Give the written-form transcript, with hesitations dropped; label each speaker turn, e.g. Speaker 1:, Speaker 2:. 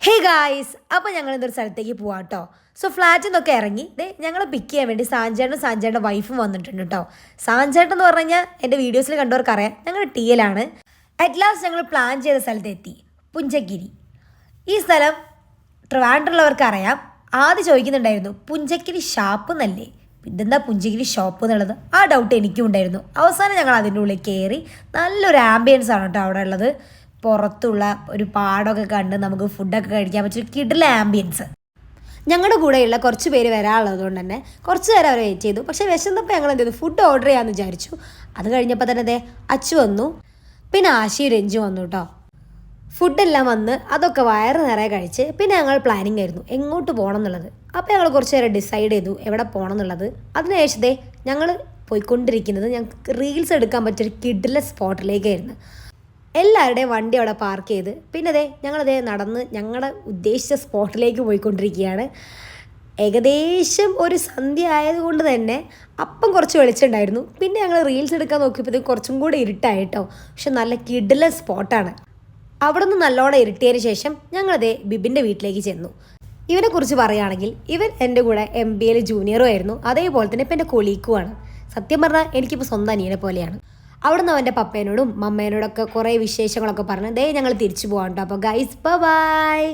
Speaker 1: Hey guys, അപ്പോൾ ഞങ്ങൾ ഇന്നൊരു സ്ഥലത്തേക്ക് പോവാം കേട്ടോ. സോ ഫ്ലാറ്റിൽ നിന്നൊക്കെ ഇറങ്ങി ഞങ്ങൾ പിക്ക് ചെയ്യാൻ വേണ്ടി സാഞ്ചേട്ടൻ്റെ വൈഫും വന്നിട്ടുണ്ട് കേട്ടോ. സാഞ്ചേട്ടൻ എന്ന് പറഞ്ഞു കഴിഞ്ഞാൽ എൻ്റെ വീഡിയോസിൽ കണ്ടവർക്കറിയാം ഞങ്ങൾ ടിയിലാണ്. അറ്റ് ലാസ്റ്റ് ഞങ്ങൾ പ്ലാൻ ചെയ്ത സ്ഥലത്തെത്തി, പുഞ്ചക്കിരി. ഈ സ്ഥലം ട്രിവാൻഡ്രമുള്ളവർക്ക് അറിയാം. ആദ്യം ചോദിക്കുന്നുണ്ടായിരുന്നു പുഞ്ചക്കിരി ഷാപ്പ് എന്നല്ലേ, ഇതെന്താ പുഞ്ചക്കിരി ഷോപ്പ് എന്നുള്ളത് ആ ഡൗട്ട് എനിക്കും ഉണ്ടായിരുന്നു. അവസാനം ഞങ്ങൾ അതിൻ്റെ ഉള്ളിൽ കയറി. നല്ലൊരു ആംബിയൻസ് ആണ് കേട്ടോ അവിടെ ഉള്ളത്. പുറത്തുള്ള ഒരു പാടമൊക്കെ കണ്ട് നമുക്ക് ഫുഡൊക്കെ കഴിക്കാൻ പറ്റും. കിടില ആംബിയൻസ്. ഞങ്ങളുടെ കൂടെയുള്ള കുറച്ച് പേര് വരാനുള്ളത് കൊണ്ട് തന്നെ കുറച്ച് നേരം അവർ വെയിറ്റ് ചെയ്തു. പക്ഷേ വിശന്നപ്പോൾ ഞങ്ങൾ എന്ത് ചെയ്തു, ഫുഡ് ഓർഡർ ചെയ്യാമെന്ന് വിചാരിച്ചു. അത് കഴിഞ്ഞപ്പോൾ തന്നെ അച്ചു വന്നു, പിന്നെ ആശി രഞ്ജു വന്നു കേട്ടോ. ഫുഡെല്ലാം വന്ന് അതൊക്കെ വയറ് നിറയെ കഴിച്ച് പിന്നെ ഞങ്ങൾ പ്ലാനിങ് ആയിരുന്നു എങ്ങോട്ട് പോകണം എന്നുള്ളത്. അപ്പോൾ ഞങ്ങൾ കുറച്ച് നേരം ഡിസൈഡ് ചെയ്തു എവിടെ പോകണം എന്നുള്ളത്. അതിനുശേഷത്തെ ഞങ്ങൾ പോയിക്കൊണ്ടിരിക്കുന്നത് ഞങ്ങൾക്ക് റീൽസ് എടുക്കാൻ പറ്റിയൊരു കിടില സ്പോട്ടിലേക്കായിരുന്നു. എല്ലാവരുടെയും വണ്ടി അവിടെ പാർക്ക് ചെയ്ത് പിന്നെ ഞങ്ങളതേ നടന്ന് ഞങ്ങളുടെ ഉദ്ദേശിച്ച സ്പോട്ടിലേക്ക് പോയിക്കൊണ്ടിരിക്കുകയാണ്. ഏകദേശം ഒരു സന്ധ്യ ആയതുകൊണ്ട് തന്നെ അപ്പം കുറച്ച് വെളിച്ചുണ്ടായിരുന്നു. പിന്നെ ഞങ്ങൾ റീൽസ് എടുക്കാൻ നോക്കിയപ്പോഴത്തേക്കും കുറച്ചും കൂടെ ഇരുട്ടായിട്ടോ. പക്ഷെ നല്ല കിടില സ്പോട്ടാണ്. അവിടെ നിന്ന് നല്ലോണം ഇരുട്ടിയതിന് ശേഷം ഞങ്ങളതേ ബിബിൻ്റെ വീട്ടിലേക്ക് ചെന്നു. ഇവനെക്കുറിച്ച് പറയുകയാണെങ്കിൽ ഇവൻ എൻ്റെ കൂടെ MBA ജൂനിയറും ആയിരുന്നു. അതേപോലെ തന്നെ ഇപ്പം എൻ്റെ കൊളീക്കുമാണ്. സത്യം പറഞ്ഞാൽ എനിക്കിപ്പോൾ സ്വന്തം അനിയനെ പോലെയാണ്. അവിടെ നിന്ന് അവൻ്റെ പപ്പേനോടും മമ്മേനോടൊക്കെ കുറേ വിശേഷങ്ങളൊക്കെ പറഞ്ഞ് ഞങ്ങൾ തിരിച്ചു പോകാം കേട്ടോ. അപ്പോൾ ഗൈസ് ബൈ.